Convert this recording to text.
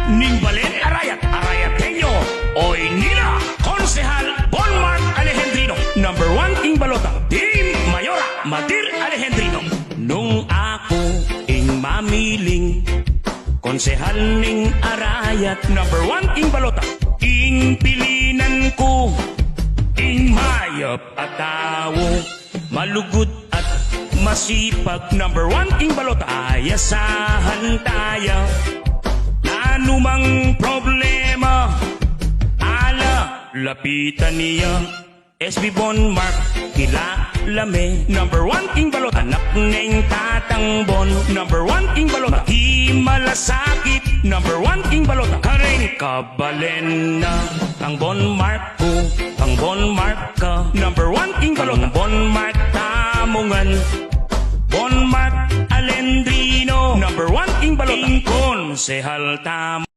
ning Balen Arayat, Arayateño, Oy Nila, Konsehal Bonmar Alejandrino, number 1 ing balota, Team Mayora, Madir Alejandrino. Nung ako ing mamiling, konsehal ning Arayat, number 1 ing balota, ing pilinan ko, ing mayap at tao, malugod at masipag, number 1 ing balota. Ayasahan tayo, anumang problema, ala, lapitan niya. SB Bonmar, kilalame, number 1 ing balot. Anak ng tatangbon, number 1 ing balot. Malasakit, number 1 ing balot. Karing kabalena, ang Bonmar ko, ang Bonmar ka, number 1 ing balot. Ang Bonmar tamungan, Bonmar Alejandrino, number 1 ing balot. Ing konsehal tam